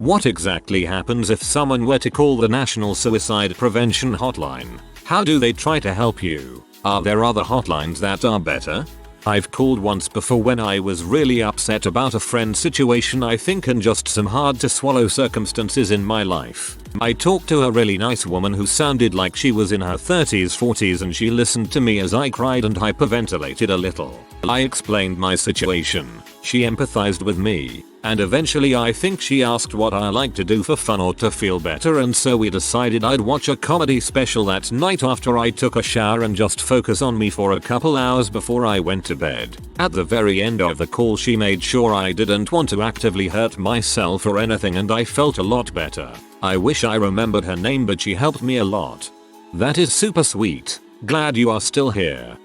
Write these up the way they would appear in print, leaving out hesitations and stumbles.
What exactly happens if someone were to call the National Suicide Prevention Hotline? How do they try to help you? Are there other hotlines that are better? I've called once before when I was really upset about a friend situation I think and just some hard to swallow circumstances in my life. I talked to a really nice woman who sounded like she was in her 30s 40s and she listened to me as I cried and hyperventilated a little. I explained my situation. She empathized with me. And eventually I think she asked what I like to do for fun or to feel better, and so we decided I'd watch a comedy special that night after I took a shower and just focus on me for a couple hours before I went to bed. At the very end of the call she made sure I didn't want to actively hurt myself or anything and I felt a lot better. I wish I remembered her name but she helped me a lot. That is super sweet. Glad you are still here.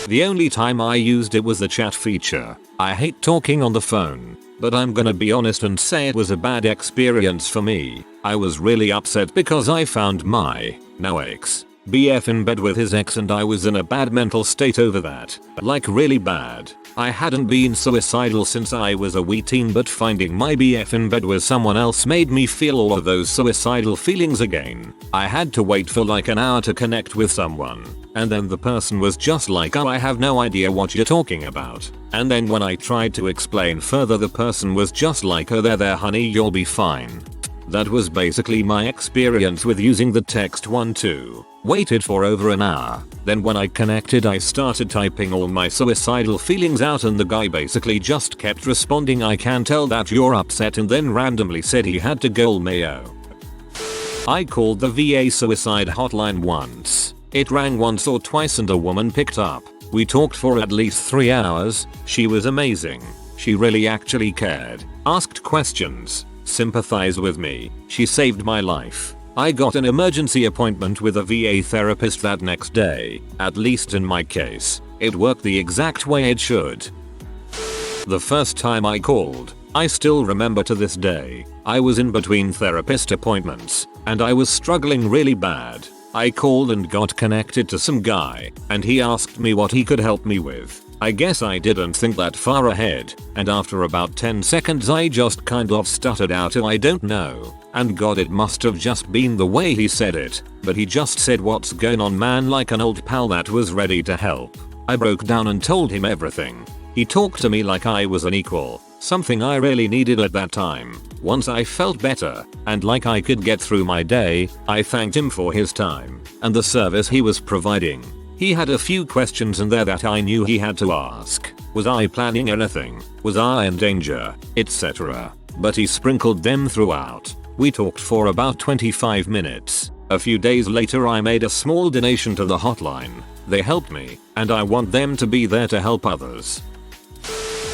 The only time I used it was the chat feature. I hate talking on the phone. But I'm gonna be honest and say it was a bad experience for me. I was really upset because I found my now ex BF in bed with his ex and I was in a bad mental state over that. Like really bad. I hadn't been suicidal since I was a wee teen, but finding my BF in bed with someone else made me feel all of those suicidal feelings again. I had to wait for like an hour to connect with someone. And then the person was just like, oh, I have no idea what you're talking about. And then when I tried to explain further the person was just like, oh there honey, you'll be fine. That was basically my experience with using the text one too. Waited for over an hour. Then when I connected I started typing all my suicidal feelings out and the guy basically just kept responding, I can tell that you're upset, and then randomly said he had to go mayo. I called the VA suicide hotline once. It rang once or twice and a woman picked up. We talked for at least 3 hours. She was amazing. She really actually cared. Asked questions. Sympathized with me. She saved my life. I got an emergency appointment with a VA therapist that next day. At least in my case. It worked the exact way it should. The first time I called, I still remember to this day. I was in between therapist appointments and I was struggling really bad. I called and got connected to some guy, and he asked me what he could help me with. I guess I didn't think that far ahead, and after about 10 seconds I just kind of stuttered out, I don't know. And God, it must have just been the way he said it, but he just said, what's going on man, like an old pal that was ready to help. I broke down and told him everything. He talked to me like I was an equal, something I really needed at that time. Once I felt better, and like I could get through my day, I thanked him for his time and the service he was providing. He had a few questions in there that I knew he had to ask. Was I planning anything? Was I in danger? Etc. But he sprinkled them throughout. We talked for about 25 minutes. A few days later I made a small donation to the hotline. They helped me, and I want them to be there to help others.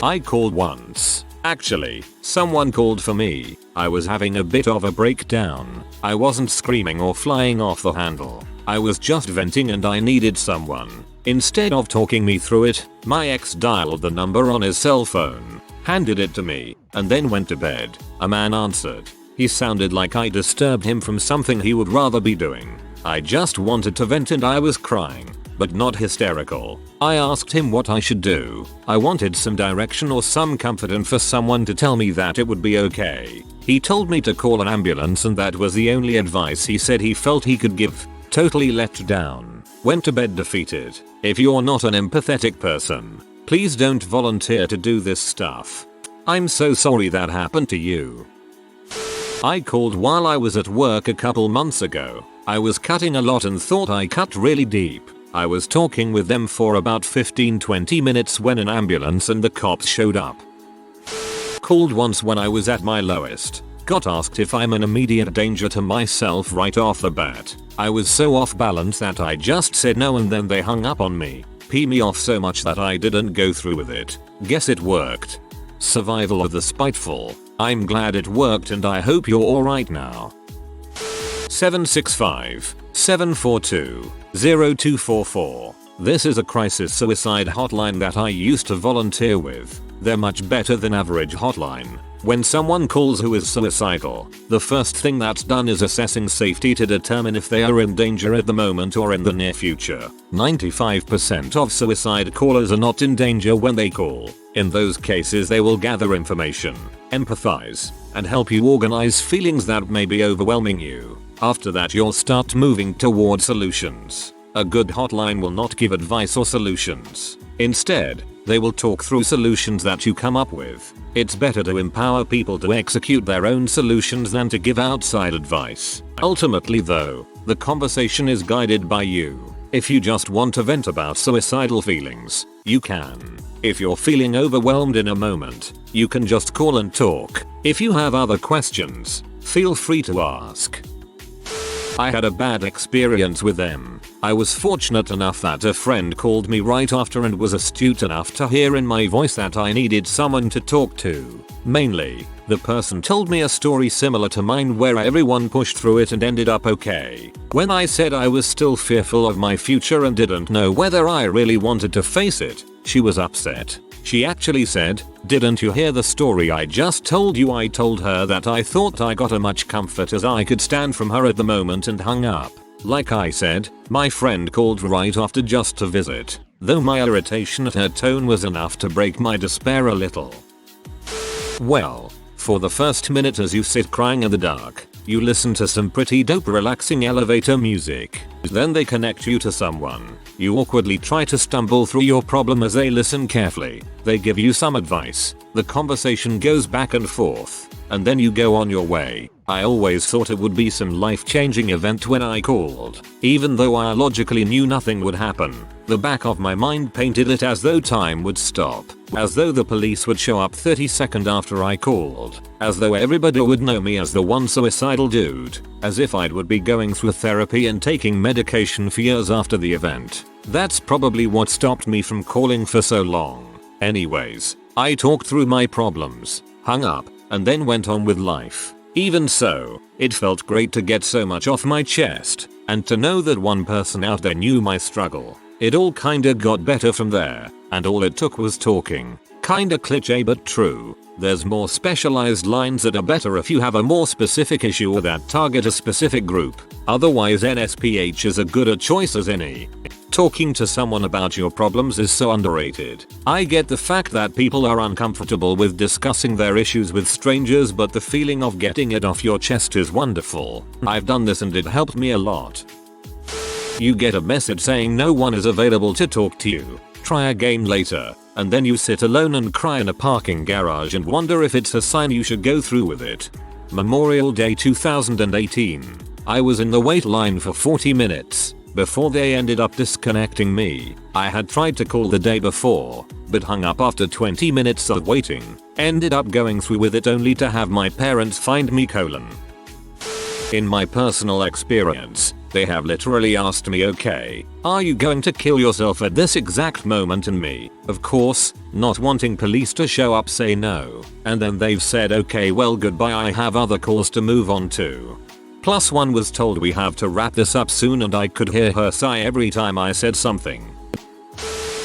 I called once. Actually, someone called for me. I was having a bit of a breakdown. I wasn't screaming or flying off the handle. I was just venting and I needed someone. Instead of talking me through it, my ex dialed the number on his cell phone, handed it to me, and then went to bed. A man answered. He sounded like I disturbed him from something he would rather be doing. I just wanted to vent and I was crying, but not hysterical. I asked him what I should do. I wanted some direction or some comfort and for someone to tell me that it would be okay. He told me to call an ambulance and that was the only advice he said he felt he could give. Totally let down. Went to bed defeated. If you're not an empathetic person, please don't volunteer to do this stuff. I'm so sorry that happened to you. I called while I was at work a couple months ago. I was cutting a lot and thought I cut really deep. I was talking with them for about 15-20 minutes when an ambulance and the cops showed up. Called once when I was at my lowest. Got asked if I'm an immediate danger to myself right off the bat. I was so off balance that I just said no and then they hung up on me. Pee me off so much that I didn't go through with it. Guess it worked. Survival of the spiteful. I'm glad it worked and I hope you're alright now. 765-742-0244. This is a crisis suicide hotline that I used to volunteer with. They're much better than average hotline. When someone calls who is suicidal, the first thing that's done is assessing safety to determine if they are in danger at the moment or in the near future. 95% of suicide callers are not in danger when they call. In those cases they will gather information, empathize, and help you organize feelings that may be overwhelming you. After that you'll start moving toward solutions. A good hotline will not give advice or solutions. Instead, they will talk through solutions that you come up with. It's better to empower people to execute their own solutions than to give outside advice. Ultimately though, the conversation is guided by you. If you just want to vent about suicidal feelings, you can. If you're feeling overwhelmed in a moment, you can just call and talk. If you have other questions, feel free to ask. I had a bad experience with them. I was fortunate enough that a friend called me right after and was astute enough to hear in my voice that I needed someone to talk to. Mainly, the person told me a story similar to mine where everyone pushed through it and ended up okay. When I said I was still fearful of my future and didn't know whether I really wanted to face it, she was upset. She actually said, "Didn't you hear the story I just told you?" I told her that I thought I got as much comfort as I could stand from her at the moment and hung up. Like I said, my friend called right after just to visit, though my irritation at her tone was enough to break my despair a little. Well, for the first minute as you sit crying in the dark, you listen to some pretty dope relaxing elevator music. Then they connect you to someone. You awkwardly try to stumble through your problem as they listen carefully. They give you some advice. The conversation goes back and forth, and then you go on your way. I always thought it would be some life-changing event when I called. Even though I logically knew nothing would happen, the back of my mind painted it as though time would stop. As though the police would show up 30 seconds after I called. As though everybody would know me as the one suicidal dude. As if I would be going through therapy and taking medication for years after the event. That's probably what stopped me from calling for so long. Anyways, I talked through my problems, hung up, and then went on with life. Even so, it felt great to get so much off my chest, and to know that one person out there knew my struggle. It all kinda got better from there, and all it took was talking. Kinda cliché but true. There's more specialized lines that are better if you have a more specific issue or that target a specific group. Otherwise NSPH is as good a choice as any. Talking to someone about your problems is so underrated. I get the fact that people are uncomfortable with discussing their issues with strangers, but the feeling of getting it off your chest is wonderful. I've done this and it helped me a lot. You get a message saying no one is available to talk to you. Try again later, and then you sit alone and cry in a parking garage and wonder if it's a sign you should go through with it. Memorial Day 2018. I was in the wait line for 40 minutes. Before they ended up disconnecting me. I had tried to call the day before, but hung up after 20 minutes of waiting. Ended up going through with it only to have my parents find me. In my personal experience, they have literally asked me, "Okay, are you going to kill yourself at this exact moment?" And me, of course, not wanting police to show up, say no. And then they've said, "Okay, well goodbye, I have other calls to move on to." Plus one was told we have to wrap this up soon, and I could hear her sigh every time I said something.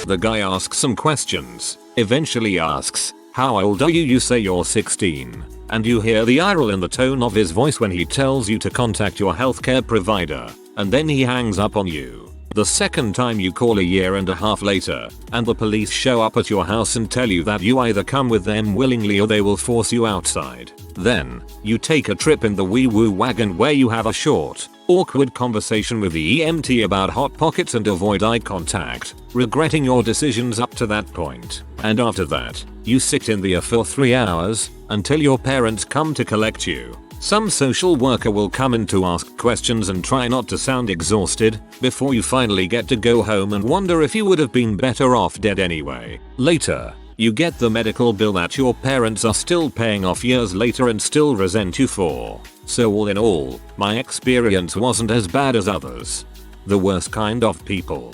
The guy asks some questions, eventually asks, "How old are you?" You say you're 16. And you hear the eye roll in the tone of his voice when he tells you to contact your healthcare provider, and then he hangs up on you. The second time you call a year and a half later, and the police show up at your house and tell you that you either come with them willingly or they will force you outside. Then, you take a trip in the wee-woo wagon where you have a short, awkward conversation with the EMT about hot pockets and avoid eye contact, regretting your decisions up to that point. And after that, you sit in the air for 3 hours, until your parents come to collect you. Some social worker will come in to ask questions and try not to sound exhausted, before you finally get to go home and wonder if you would have been better off dead anyway. Later, you get the medical bill that your parents are still paying off years later and still resent you for. So all in all, my experience wasn't as bad as others. The worst kind of people.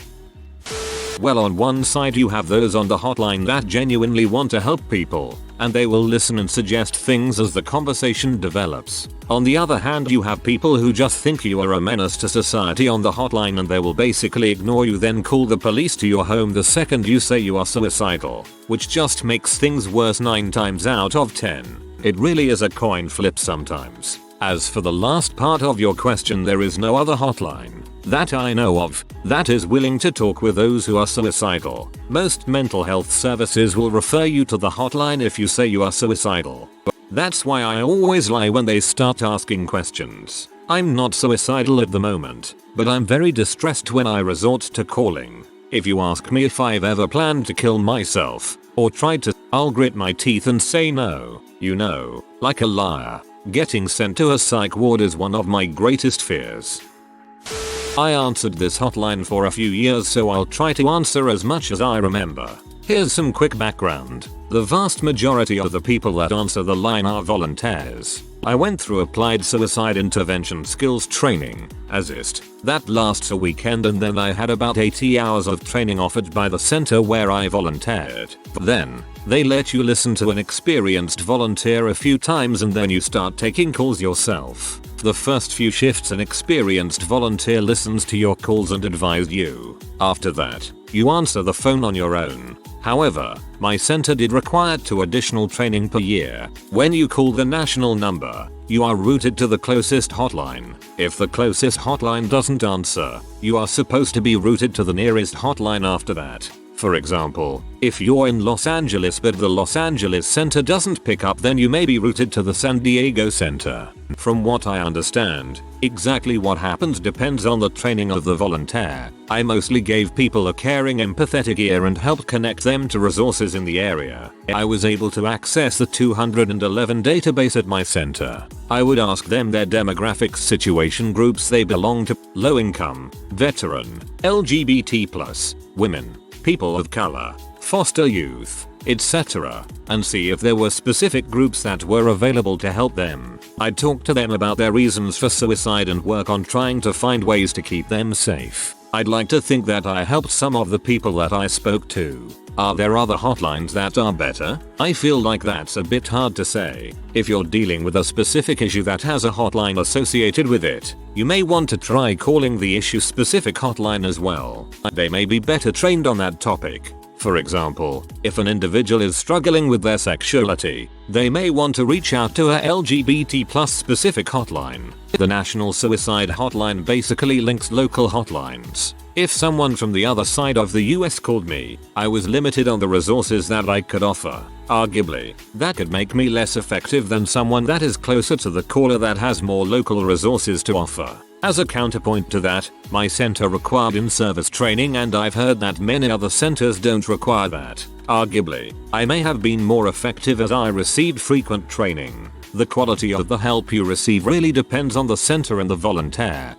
Well, on one side you have those on the hotline that genuinely want to help people, and they will listen and suggest things as the conversation develops. On the other hand, you have people who just think you are a menace to society on the hotline, and they will basically ignore you, then call the police to your home the second you say you are suicidal, which just makes things worse 9 times out of 10. It really is a coin flip sometimes. As for the last part of your question, there is no other hotline that I know of that is willing to talk with those who are suicidal. Most mental health services will refer you to the hotline if you say you are suicidal. That's why I always lie when they start asking questions. I'm not suicidal at the moment, but I'm very distressed when I resort to calling. If you ask me if I've ever planned to kill myself or tried to, I'll grit my teeth and say no. You know, like a liar. Getting sent to a psych ward is one of my greatest fears. I answered this hotline for a few years, so I'll try to answer as much as I remember. Here's some quick background. The vast majority of the people that answer the line are volunteers. I went through applied suicide intervention skills training, ASIST. That lasts a weekend, and then I had about 80 hours of training offered by the center where I volunteered. Then, they let you listen to an experienced volunteer a few times and then you start taking calls yourself. The first few shifts an experienced volunteer listens to your calls and advises you. After that, you answer the phone on your own. However, my center did require 2 additional training per year. When you call the national number, you are routed to the closest hotline. If the closest hotline doesn't answer, you are supposed to be routed to the nearest hotline after that. For example, if you're in Los Angeles but the Los Angeles center doesn't pick up, then you may be routed to the San Diego center. From what I understand, exactly what happens depends on the training of the volunteer. I mostly gave people a caring, empathetic ear and helped connect them to resources in the area. I was able to access the 211 database at my center. I would ask them their demographics, situation groups they belong to, low income, veteran, LGBT+, women, people of color, foster youth, etc., and see if there were specific groups that were available to help them. I'd talk to them about their reasons for suicide and work on trying to find ways to keep them safe. I'd like to think that I helped some of the people that I spoke to. Are there other hotlines that are better? I feel like that's a bit hard to say. If you're dealing with a specific issue that has a hotline associated with it, you may want to try calling the issue-specific hotline as well. They may be better trained on that topic. For example, if an individual is struggling with their sexuality, they may want to reach out to a LGBT+ specific hotline. The National Suicide Hotline basically links local hotlines. If someone from the other side of the US called me, I was limited on the resources that I could offer. Arguably, that could make me less effective than someone that is closer to the caller that has more local resources to offer. As a counterpoint to that, my center required in-service training, and I've heard that many other centers don't require that. Arguably, I may have been more effective as I received frequent training. The quality of the help you receive really depends on the center and the volunteer.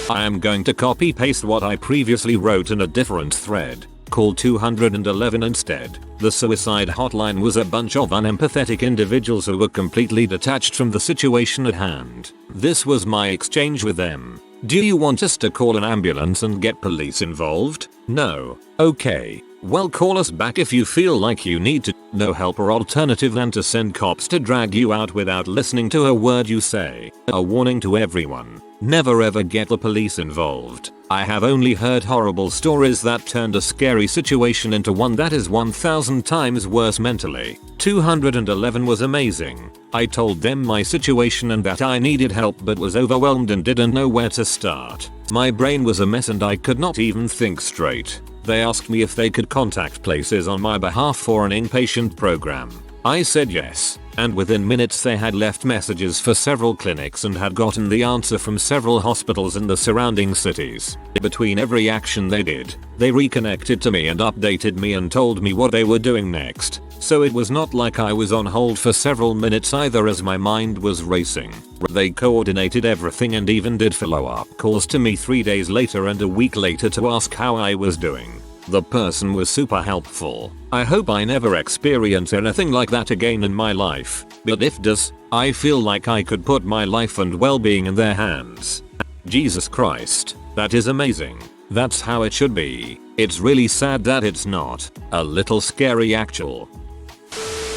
I am going to copy paste what I previously wrote in a different thread. Call 211 instead. The suicide hotline was a bunch of unempathetic individuals who were completely detached from the situation at hand. This was my exchange with them. Do you want us to call an ambulance and get police involved? No. Okay. Well, call us back if you feel like you need to. No helper alternative than to send cops to drag you out without listening to a word you say. A warning to everyone. Never ever get the police involved. I have only heard horrible stories that turned a scary situation into one that is 1,000 times worse mentally. 211 was amazing. I told them my situation and that I needed help but was overwhelmed and didn't know where to start. My brain was a mess and I could not even think straight. They asked me if they could contact places on my behalf for an inpatient program. I said yes, and within minutes they had left messages for several clinics and had gotten the answer from several hospitals in the surrounding cities. Between every action they did, they reconnected to me and updated me and told me what they were doing next. So it was not like I was on hold for several minutes either, as my mind was racing. They coordinated everything and even did follow-up calls to me 3 days later and a week later to ask how I was doing. The person was super helpful. I hope I never experience anything like that again in my life, but if does, I feel like I could put my life and well-being in their hands. Jesus Christ, that is amazing. That's how it should be. It's really sad that it's not. A little scary actual.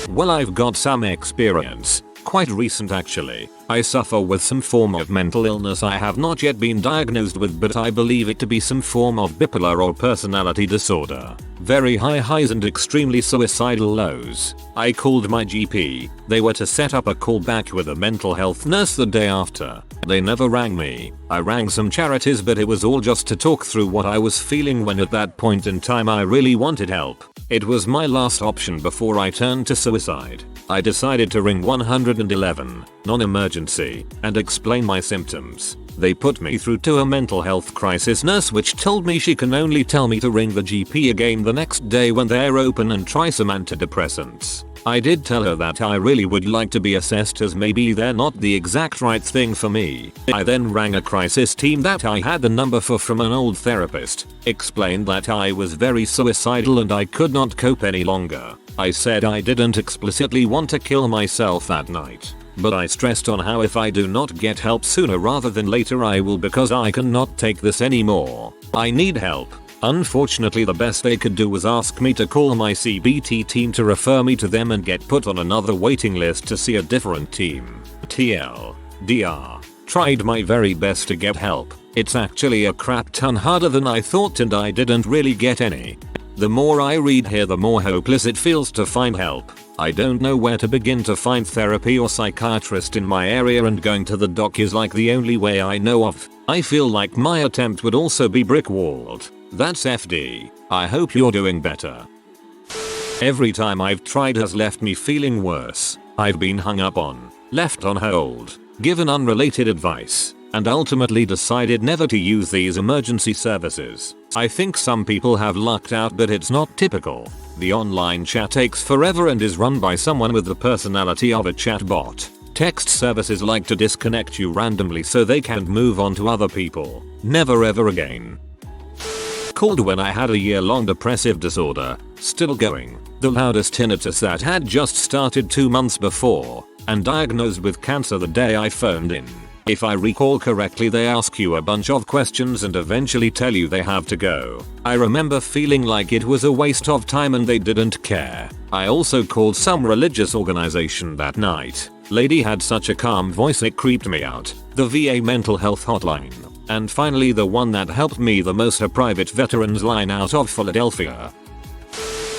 Well, I've got some experience. Quite recent actually. I suffer with some form of mental illness I have not yet been diagnosed with, but I believe it to be some form of bipolar or personality disorder. Very high highs and extremely suicidal lows. I called my GP. They were to set up a call back with a mental health nurse the day after. They never rang me. I rang some charities, but it was all just to talk through what I was feeling when at that point in time I really wanted help. It was my last option before I turned to suicide. I decided to ring 111, non-emergency, and explain my symptoms. They put me through to a mental health crisis nurse, which told me she can only tell me to ring the GP again the next day when they're open and try some antidepressants. I did tell her that I really would like to be assessed, as maybe they're not the exact right thing for me. I then rang a crisis team that I had the number for from an old therapist, explained that I was very suicidal and I could not cope any longer. I said I didn't explicitly want to kill myself that night, but I stressed on how if I do not get help sooner rather than later I will, because I cannot take this anymore. I need help. Unfortunately, the best they could do was ask me to call my CBT team to refer me to them and get put on another waiting list to see a different team. TLDR. Tried my very best to get help. It's actually a crap ton harder than I thought, and I didn't really get any. The more I read here, the more hopeless it feels to find help. I don't know where to begin to find therapy or psychiatrist in my area, and going to the doc is like the only way I know of. I feel like my attempt would also be brick-walled. That's FD. I hope you're doing better. Every time I've tried has left me feeling worse. I've been hung up on, left on hold, given unrelated advice, and ultimately decided never to use these emergency services. I think some people have lucked out, but it's not typical. The online chat takes forever and is run by someone with the personality of a chatbot. Text services like to disconnect you randomly so they can't move on to other people. Never ever again. Called when I had a year-long depressive disorder, still going, the loudest tinnitus that had just started 2 months before, and diagnosed with cancer the day I phoned in. If I recall correctly, they ask you a bunch of questions and eventually tell you they have to go. I remember feeling like it was a waste of time and they didn't care. I also called some religious organization that night. Lady had such a calm voice it creeped me out. The VA mental health hotline. And finally the one that helped me the most, a private veterans line out of Philadelphia.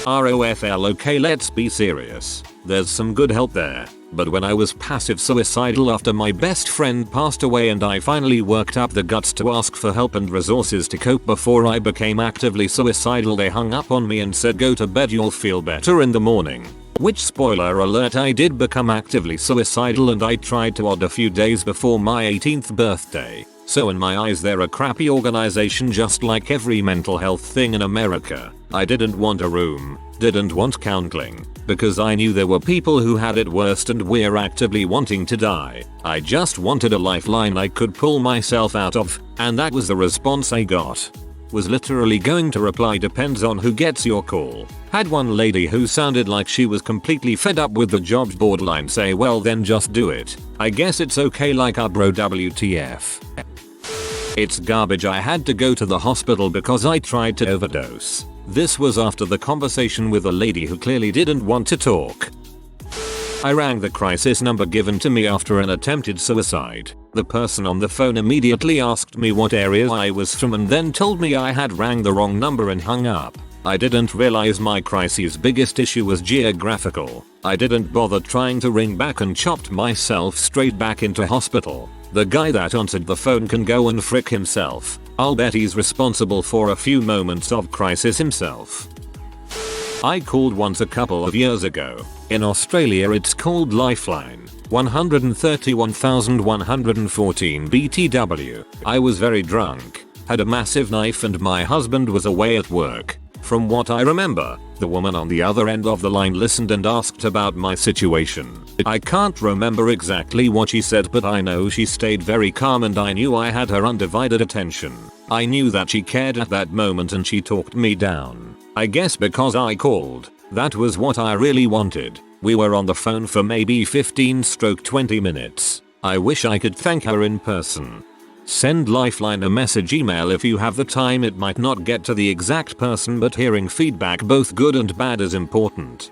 ROFL. Okay, let's be serious. There's some good help there. But when I was passive suicidal after my best friend passed away and I finally worked up the guts to ask for help and resources to cope before I became actively suicidal, they hung up on me and said, go to bed, you'll feel better in the morning. Which, spoiler alert, I did become actively suicidal, and I tried to odd a few days before my 18th birthday. So in my eyes they're a crappy organization, just like every mental health thing in America. I didn't want a room, didn't want counseling, because I knew there were people who had it worse and were actively wanting to die. I just wanted a lifeline I could pull myself out of, and that was the response I got. Was literally going to reply, depends on who gets your call. Had one lady who sounded like she was completely fed up with the job board line say, well then just do it. I guess it's okay, like our bro WTF. It's garbage. I had to go to the hospital because I tried to overdose. This was after the conversation with a lady who clearly didn't want to talk. I rang the crisis number given to me after an attempted suicide. The person on the phone immediately asked me what area I was from and then told me I had rang the wrong number and hung up. I didn't realize my crisis' biggest issue was geographical. I didn't bother trying to ring back and chopped myself straight back into hospital. The guy that answered the phone can go and frick himself. I'll bet he's responsible for a few moments of crisis himself. I called once a couple of years ago. In Australia it's called Lifeline. 131,114 BTW. I was very drunk, had a massive knife, and my husband was away at work. From what I remember, the woman on the other end of the line listened and asked about my situation. I can't remember exactly what she said, but I know she stayed very calm and I knew I had her undivided attention. I knew that she cared at that moment and she talked me down. I guess because I called. That was what I really wanted. We were on the phone for maybe 15-20 minutes. I wish I could thank her in person. Send Lifeline a message email if you have the time. It might not get to the exact person, but hearing feedback, both good and bad, is important.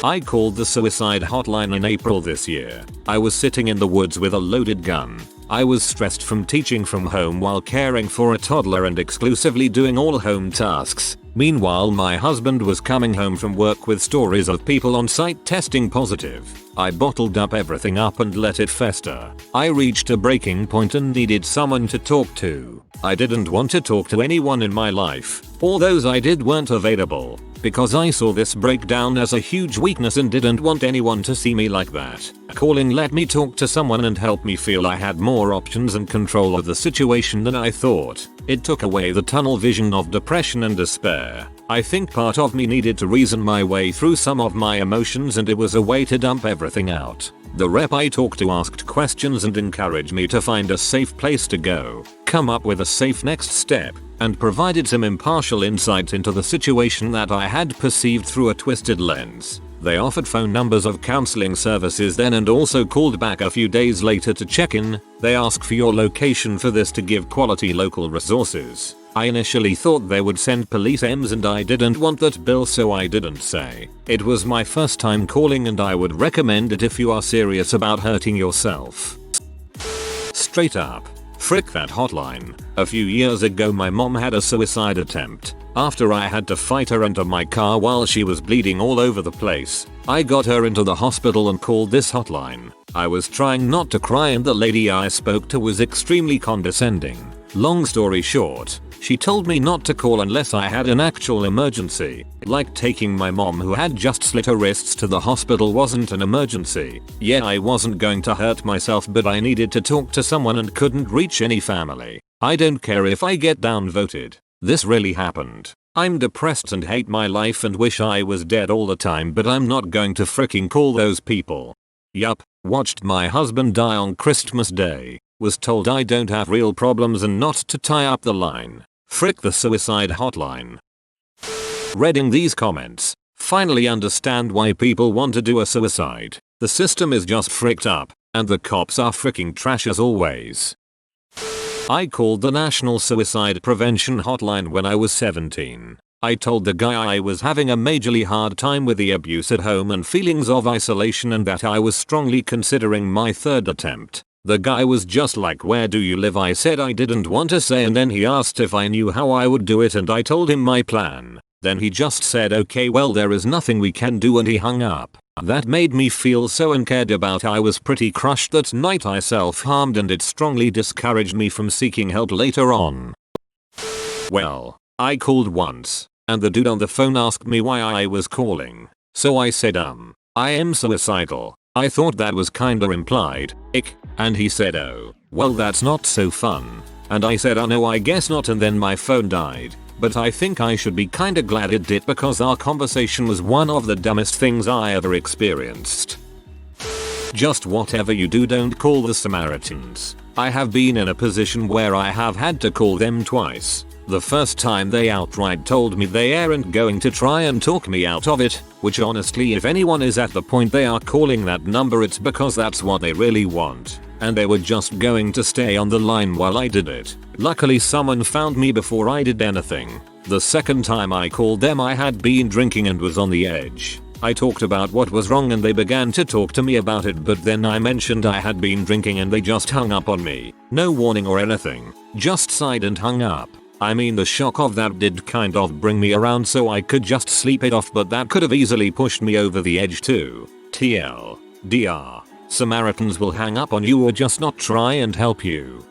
I called the suicide hotline in April this year. I was sitting in the woods with a loaded gun. I was stressed from teaching from home while caring for a toddler and exclusively doing all home tasks. Meanwhile, my husband was coming home from work with stories of people on site testing positive. I bottled up everything up and let it fester. I reached a breaking point and needed someone to talk to. I didn't want to talk to anyone in my life. All those I did weren't available, because I saw this breakdown as a huge weakness and didn't want anyone to see me like that. Calling let me talk to someone and help me feel I had more options and control of the situation than I thought. It took away the tunnel vision of depression and despair. I think part of me needed to reason my way through some of my emotions, and it was a way to dump everything out. The rep I talked to asked questions and encouraged me to find a safe place to go, come up with a safe next step, and provided some impartial insight into the situation that I had perceived through a twisted lens. They offered phone numbers of counseling services then and also called back a few days later to check in. They asked for your location for this to give quality local resources. I initially thought they would send police EMS and I didn't want that bill, so I didn't say. It was my first time calling and I would recommend it if you are serious about hurting yourself. Straight up. Frick that hotline. A few years ago my mom had a suicide attempt. After I had to fight her into my car while she was bleeding all over the place, I got her into the hospital and called this hotline. I was trying not to cry and the lady I spoke to was extremely condescending. Long story short, she told me not to call unless I had an actual emergency, like taking my mom who had just slit her wrists to the hospital wasn't an emergency. Yeah, I wasn't going to hurt myself, but I needed to talk to someone and couldn't reach any family. I don't care if I get downvoted. This really happened. I'm depressed and hate my life and wish I was dead all the time, but I'm not going to freaking call those people. Yup, watched my husband die on Christmas Day. Was told I don't have real problems and not to tie up the line. Frick the suicide hotline. Reading these comments, finally understand why people want to do a suicide. The system is just fricked up, and the cops are fricking trash as always. I called the National Suicide Prevention Hotline when I was 17. I told the guy I was having a majorly hard time with the abuse at home and feelings of isolation and that I was strongly considering my third attempt. The guy was just like, "Where do you live?" I said I didn't want to say, and then he asked if I knew how I would do it and I told him my plan. Then he just said, "Okay, well there is nothing we can do," and he hung up. That made me feel so uncared about. I was pretty crushed that night. I self-harmed and it strongly discouraged me from seeking help later on. Well, I called once, and the dude on the phone asked me why I was calling. So I said I am suicidal. I thought that was kinda implied, ick, and he said, "Oh, well that's not so fun." And I said, "Oh no, I guess not," and then my phone died. But I think I should be kinda glad it did, because our conversation was one of the dumbest things I ever experienced. Just whatever you do, don't call the Samaritans. I have been in a position where I have had to call them twice. The first time they outright told me they aren't going to try and talk me out of it, which honestly, if anyone is at the point they are calling that number, it's because that's what they really want, and they were just going to stay on the line while I did it. Luckily someone found me before I did anything. The second time I called them I had been drinking and was on the edge. I talked about what was wrong and they began to talk to me about it, but then I mentioned I had been drinking and they just hung up on me. No warning or anything, just sighed and hung up. I mean, the shock of that did kind of bring me around so I could just sleep it off, but that could have easily pushed me over the edge too. TL. DR. Samaritans will hang up on you or just not try and help you.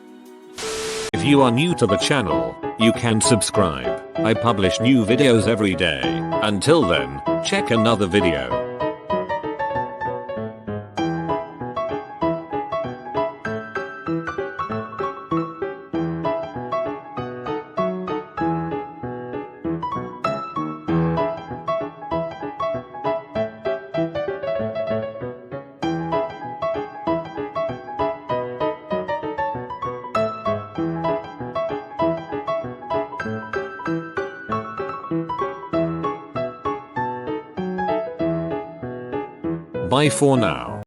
If you are new to the channel, you can subscribe. I publish new videos every day. Until then, check another video. Bye for now.